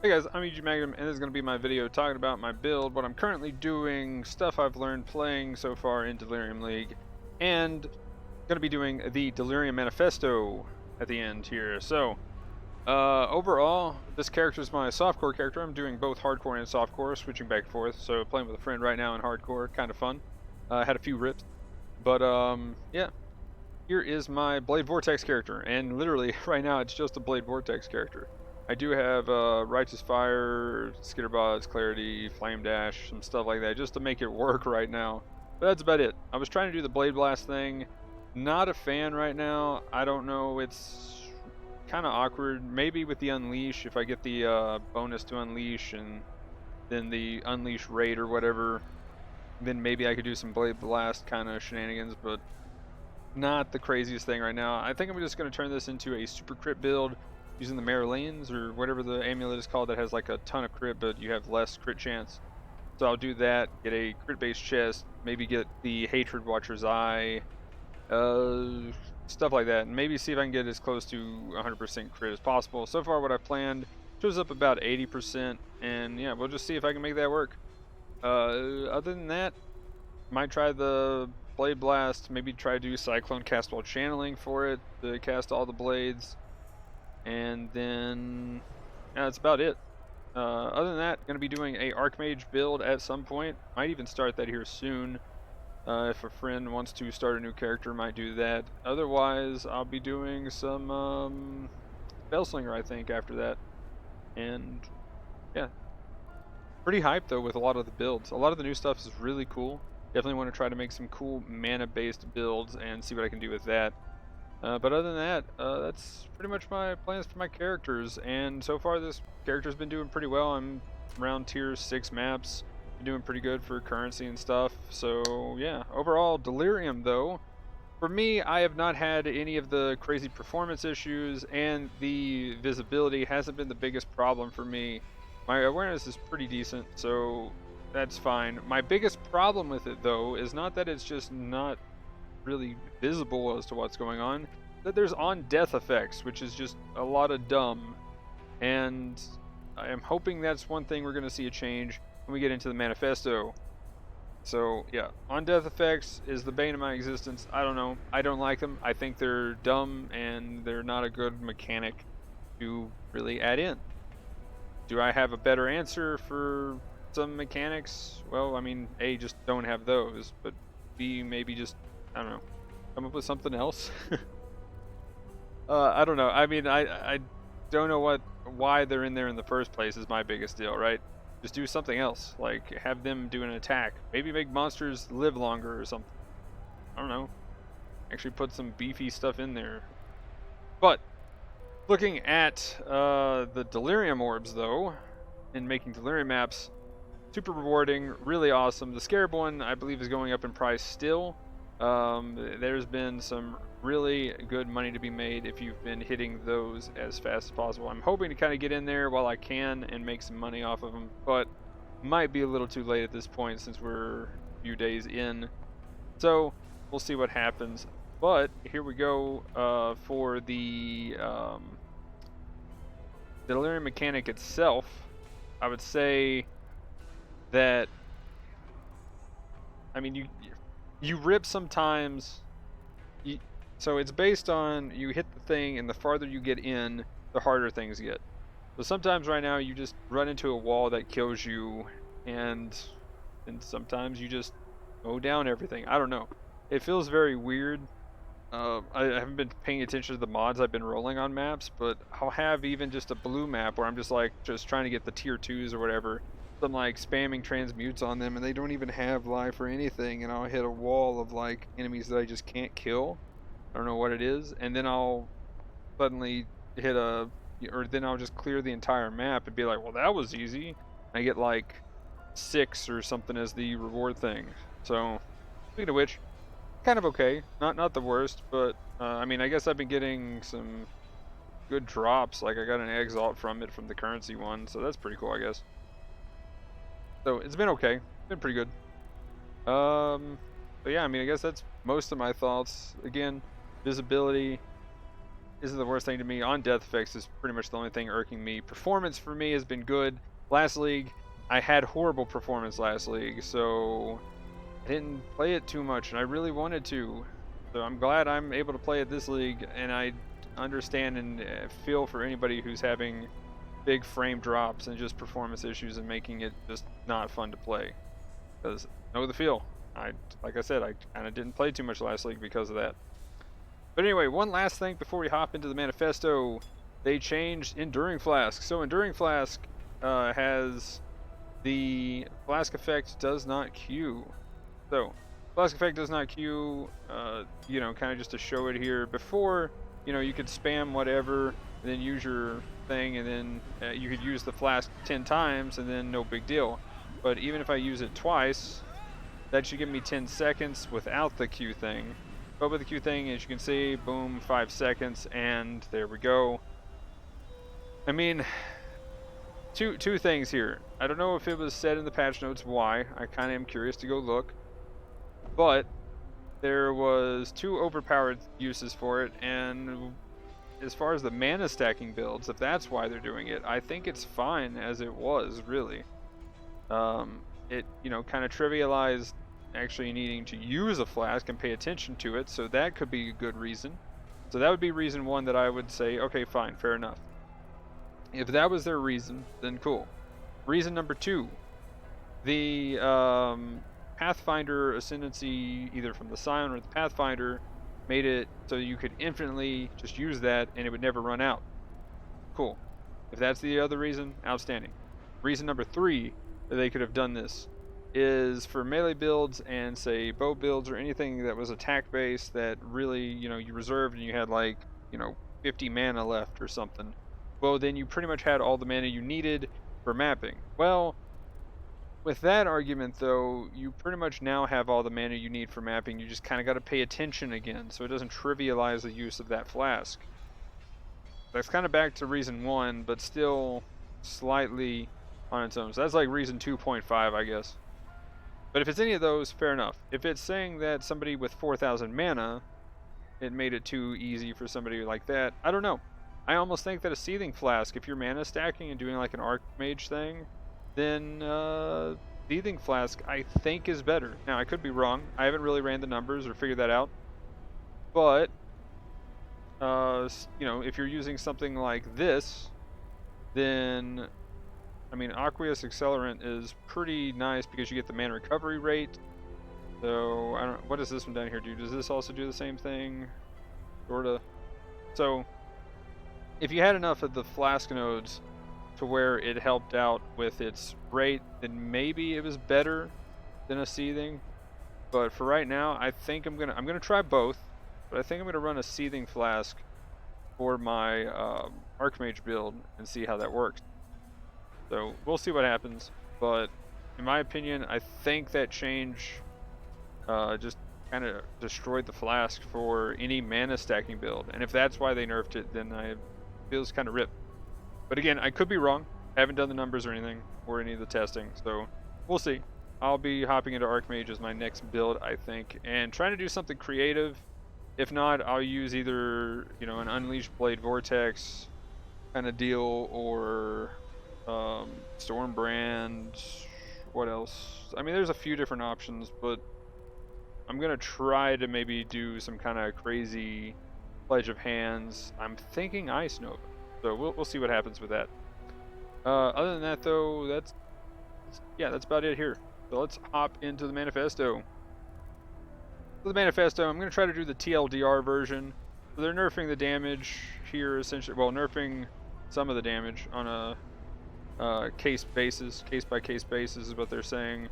Hey guys, I'm EG Magnum, and this is going to be my video talking about my build, what I'm currently doing, stuff I've learned playing so far in Delirium League, and going to be doing the Delirium Manifesto at the end here. So, overall, this character is my softcore character. I'm doing both hardcore and softcore, switching back and forth. So, playing with a friend right now in hardcore, kind of fun. Had a few rips, but yeah. Here is my Blade Vortex character, and literally right now it's just a Blade Vortex character. I do have Righteous Fire, Skitterbots, Clarity, Flame Dash, some stuff like that just to make it work right now. But that's about it. I was trying to do the Blade Blast thing. Not a fan right now. I don't know. It's kind of awkward. Maybe with the Unleash, if I get the bonus to Unleash and then the Unleash raid or whatever, then maybe I could do some Blade Blast kind of shenanigans, but not the craziest thing right now. I think I'm just going to turn this into a super crit build using the Marlene's or whatever the amulet is called that has like a ton of crit, but you have less crit chance. So I'll do that, get a crit based chest, maybe get the Hatred Watcher's Eye, stuff like that, and maybe see if I can get as close to 100% crit as possible. So far what I've planned shows up about 80%, and yeah, we'll just see if I can make that work. Other than that, might try the Blade Blast, maybe try to do Cyclone cast while channeling for it to cast all the blades, and then yeah, that's about it. Other than that, going to be doing a Archmage build at some point. Might even start that here soon. If a friend wants to start a new character, might do that. Otherwise, I'll be doing some Spellslinger, I think, after that. And yeah, pretty hyped though with a lot of the builds. A lot of the new stuff is really cool. Definitely want to try to make some cool mana-based builds and see what I can do with that. But other than that, that's pretty much my plans for my characters. And so far, this character's been doing pretty well. I'm around tier 6 maps, been doing pretty good for currency and stuff. So yeah, overall, Delirium though, for me, I have not had any of the crazy performance issues, and the visibility hasn't been the biggest problem for me. My awareness is pretty decent, so that's fine. My biggest problem with it, though, is not that it's just not really visible as to what's going on, that there's on-death effects, which is just a lot of dumb. And I am hoping that's one thing we're going to see a change when we get into the manifesto. So, yeah, on-death effects is the bane of my existence. I don't know. I don't like them. I think they're dumb, and they're not a good mechanic to really add in. Do I have a better answer for some mechanics? Well, I mean, A, just don't have those, but B, maybe just, I don't know, come up with something else. I don't know. I mean, I don't know why they're in there in the first place is my biggest deal, right? Just do something else, like have them do an attack. Maybe make monsters live longer or something. I don't know. Actually put some beefy stuff in there. But looking at the Delirium orbs, though, and making Delirium maps, super rewarding, really awesome. The Scarab one, I believe, is going up in price still. There's been some really good money to be made if you've been hitting those as fast as possible. I'm hoping to kind of get in there while I can and make some money off of them, but might be a little too late at this point since we're a few days in. So we'll see what happens. But here we go for the Delirium mechanic itself. I would say that, I mean, you rip sometimes. So it's based on you hit the thing, and the farther you get in, the harder things get. So sometimes right now you just run into a wall that kills you, and sometimes you just mow down everything. I don't know. It feels very weird. I haven't been paying attention to the mods I've been rolling on maps, but I'll have even just a blue map where I'm just trying to get the tier 2s or whatever. I'm like spamming transmutes on them, and they don't even have life or anything, and I'll hit a wall of like enemies that I just can't kill. I don't know what it is, and then I'll suddenly or then I'll just clear the entire map and be like, well, that was easy. I get like 6 or something as the reward thing. So, speaking of which, kind of okay, not the worst, but I mean, I guess I've been getting some good drops. Like I got an exalt from it from the currency one, so that's pretty cool, I guess. So it's been okay, been pretty good. But yeah, I mean, I guess that's most of my thoughts. Again, visibility, isn't the worst thing to me. On death effects is pretty much the only thing irking me. Performance for me has been good. Last league, I had horrible performance last league, so I didn't play it too much, and I really wanted to. So I'm glad I'm able to play it this league, and I understand and feel for anybody who's having big frame drops and just performance issues and making it just not fun to play. Because I know the feel. Like I said, I kind of didn't play too much last league because of that. But anyway, one last thing before we hop into the manifesto. They changed Enduring Flask. So Enduring Flask has the Flask effect does not queue. So Flask effect does not queue, you know, kind of just to show it here. Before, you know, you could spam whatever, and then use your thing, and then you could use the flask 10 times, and then no big deal. But even if I use it twice, that should give me 10 seconds without the queue thing. But with the queue thing, as you can see, boom, 5 seconds, and there we go. I mean, two things here. I don't know if it was said in the patch notes why. I kind of am curious to go look. But there was 2 overpowered uses for it, and as far as the mana stacking builds, if that's why they're doing it, I think it's fine as it was, really. It, you know, kind of trivialized actually needing to use a flask and pay attention to it, so that could be a good reason. So that would be reason 1 that I would say, okay, fine, fair enough. If that was their reason, then cool. Reason number 2, the Pathfinder Ascendancy, either from the Scion or the Pathfinder, made it so you could infinitely just use that and it would never run out. Cool. If that's the other reason, outstanding. Reason number 3 that they could have done this is for melee builds and say bow builds or anything that was attack based that really, you know, you reserved and you had like, you know, 50 mana left or something. Well, then you pretty much had all the mana you needed for mapping. Well, with that argument, though, you pretty much now have all the mana you need for mapping. You just kind of got to pay attention again, so it doesn't trivialize the use of that flask. That's kind of back to reason 1, but still slightly on its own. So that's like reason 2.5, I guess. But if it's any of those, fair enough. If it's saying that somebody with 4,000 mana, it made it too easy for somebody like that, I don't know. I almost think that a Seething Flask, if you're mana stacking and doing like an Archmage thing, then Seething Flask I think is better. Now I could be wrong. I haven't really ran the numbers or figured that out. But you know, if you're using something like this, then I mean, Aqueous Accelerant is pretty nice because you get the mana recovery rate. So I don't. What does this one down here do? Does this also do the same thing? Sorta. So if you had enough of the flask nodes to where it helped out with its rate, then maybe it was better than a Seething. But for right now, I think I'm gonna try both. But I think I'm gonna run a Seething Flask for my Archmage build and see how that works. So we'll see what happens. But in my opinion, I think that change just kind of destroyed the flask for any mana stacking build. And if that's why they nerfed it, then it feels kind of ripped. But again, I could be wrong. I haven't done the numbers or anything, or any of the testing, so we'll see. I'll be hopping into Archmage as my next build, I think, and trying to do something creative. If not, I'll use either, you know, an Unleashed Blade Vortex kind of deal, or Stormbrand. What else? I mean, there's a few different options, but I'm gonna try to maybe do some kind of crazy Pledge of Hands. I'm thinking Ice Nova, so we'll see what happens with that. Other than that, though, that's about it here. So let's hop into the manifesto. For the manifesto, I'm going to try to do the TLDR version. So they're nerfing the damage here, essentially. Well, nerfing some of the damage on a case by case basis is what they're saying.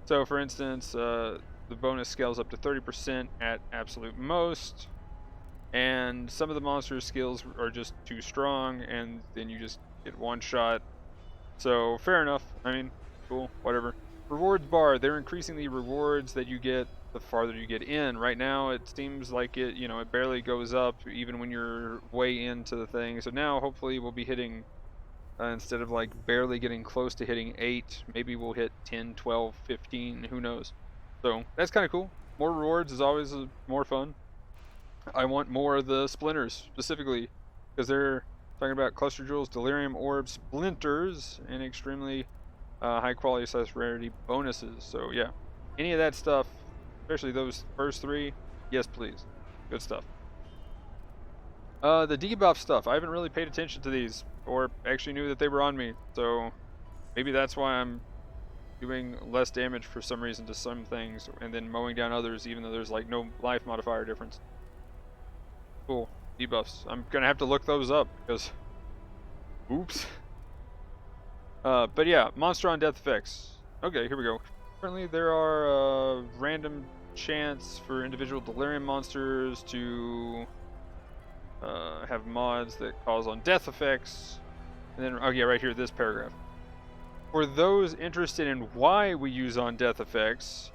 So, for instance, the bonus scales up to 30% at absolute most, and some of the monsters' skills are just too strong, and then you just get one shot. So, fair enough. I mean, cool, whatever. Rewards bar, they're increasing the rewards that you get the farther you get in. Right now, it seems like it, you know, it barely goes up even when you're way into the thing. So now, hopefully, we'll be hitting, instead of like barely getting close to hitting 8, maybe we'll hit 10, 12, 15, who knows. So that's kind of cool. More rewards is always more fun. I want more of the splinters, specifically, because they're talking about cluster jewels, delirium orb splinters, and extremely high quality / rarity bonuses. So yeah, any of that stuff, especially those first three, yes please. Good stuff. The debuff stuff, I haven't really paid attention to these, or actually knew that they were on me, so maybe that's why I'm doing less damage for some reason to some things, and then mowing down others, even though there's like no life modifier difference. Cool. Debuffs. I'm gonna have to look those up, because... Oops. But yeah, monster on death effects. Okay, here we go. Currently there are random chance for individual delirium monsters to have mods that cause on death effects. And then, oh yeah, right here, this paragraph. For those interested in why we use on death effects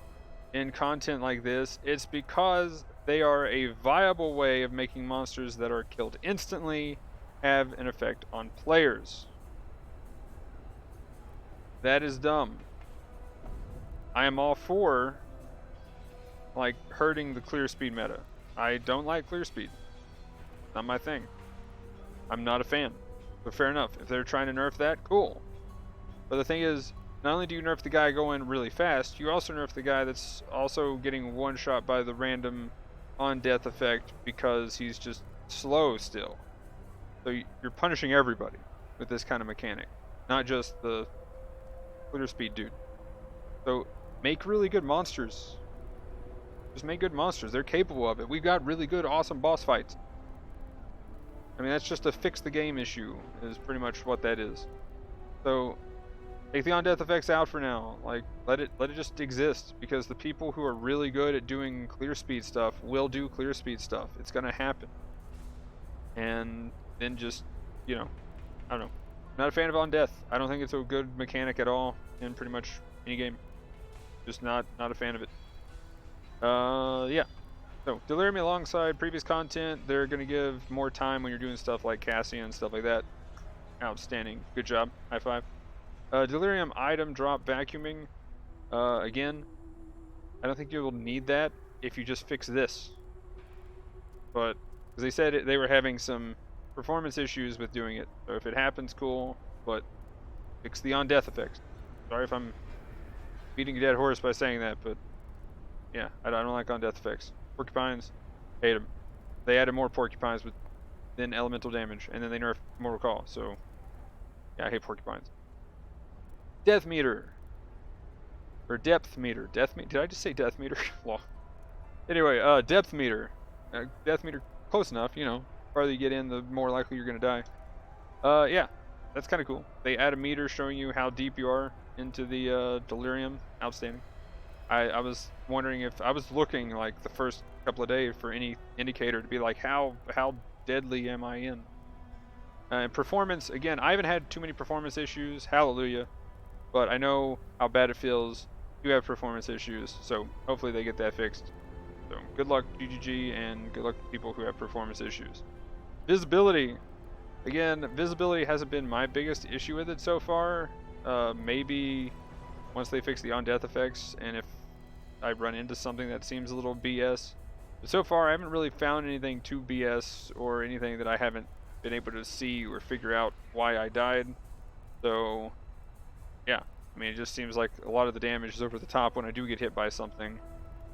in content like this, it's because they are a viable way of making monsters that are killed instantly have an effect on players. That is dumb. I am all for, like, hurting the clear speed meta. I don't like clear speed. Not my thing. I'm not a fan. But fair enough. If they're trying to nerf that, cool. But the thing is, not only do you nerf the guy going really fast, you also nerf the guy that's also getting one shot by the random on death effect because he's just slow still. So you're punishing everybody with this kind of mechanic, not just the clear speed dude. So make really good monsters. Just make good monsters. They're capable of it. We've got really good, awesome boss fights. I mean, that's just a fix the game issue, is pretty much what that is. So take the on death effects out for now. Like, let it just exist, because the people who are really good at doing clear speed stuff will do clear speed stuff. It's gonna happen. And then just, you know, I don't know. Not a fan of on death. I don't think it's a good mechanic at all in pretty much any game. Just not a fan of it. Yeah. So Delirium alongside previous content, they're gonna give more time when you're doing stuff like Cassia and stuff like that. Outstanding. Good job. High five. Delirium item drop vacuuming. Again, I don't think you will need that if you just fix this. But, because they said they were having some performance issues with doing it. So if it happens, cool. But fix the on death effects. Sorry if I'm beating a dead horse by saying that, but yeah, I don't like on death effects. Porcupines, hate them. They added more porcupines with then elemental damage, and then they nerfed Mortal Call. So yeah, I hate porcupines. Death meter. Or depth meter. Did I just say death meter? Well. Anyway, depth meter. Death meter, close enough, you know. The farther you get in, the more likely you're going to die. Yeah, that's kind of cool. They add a meter showing you how deep you are into the delirium. Outstanding. I was wondering if... I was looking, like, the first couple of days for any indicator to be like, how deadly am I in? And performance, again, I haven't had too many performance issues. Hallelujah. But I know how bad it feels to have performance issues, so hopefully they get that fixed. So good luck GGG, and good luck to people who have performance issues. Visibility. Again, visibility hasn't been my biggest issue with it so far. Maybe once they fix the on death effects, and if I run into something that seems a little BS. But so far I haven't really found anything too BS, or anything that I haven't been able to see or figure out why I died. So yeah, I mean, it just seems like a lot of the damage is over the top when I do get hit by something,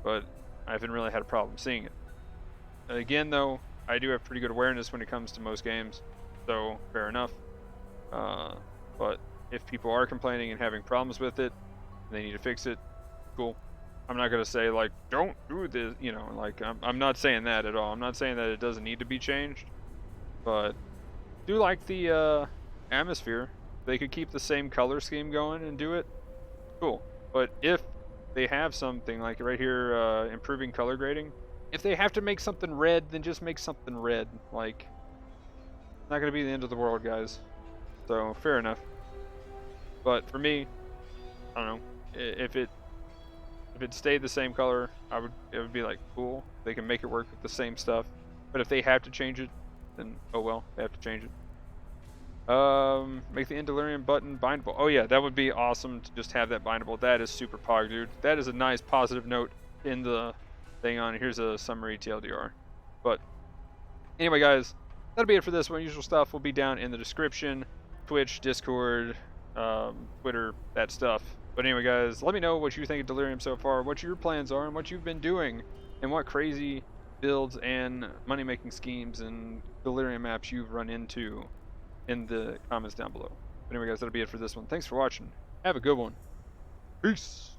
but I haven't really had a problem seeing it. Again, though, I do have pretty good awareness when it comes to most games, so fair enough. But if people are complaining and having problems with it, they need to fix it, cool. I'm not going to say, like, don't do this, you know, like, I'm not saying that at all. I'm not saying that it doesn't need to be changed, but do like the atmosphere. They could keep the same color scheme going and do it, cool. But if they have something like right here, improving color grading, if they have to make something red, then just make something red. Like, it's not gonna be the end of the world, guys. So fair enough. But for me, I don't know, if it stayed the same color, it would be like, cool, they can make it work with the same stuff. But if they have to change it, then oh well, they have to change it. Make the Delirium button bindable. Oh yeah, that would be awesome to just have that bindable. That is super pog, dude. That is a nice positive note in the thing on. Here's a summary TLDR. But anyway, guys, that'll be it for this one. Usual stuff will be down in the description. Twitch, Discord, Twitter, that stuff. But anyway, guys, let me know what you think of Delirium so far, what your plans are, and what you've been doing, and what crazy builds and money-making schemes and Delirium maps you've run into in the comments down below. But anyway, guys, that'll be it for this one. Thanks for watching. Have a good one. Peace.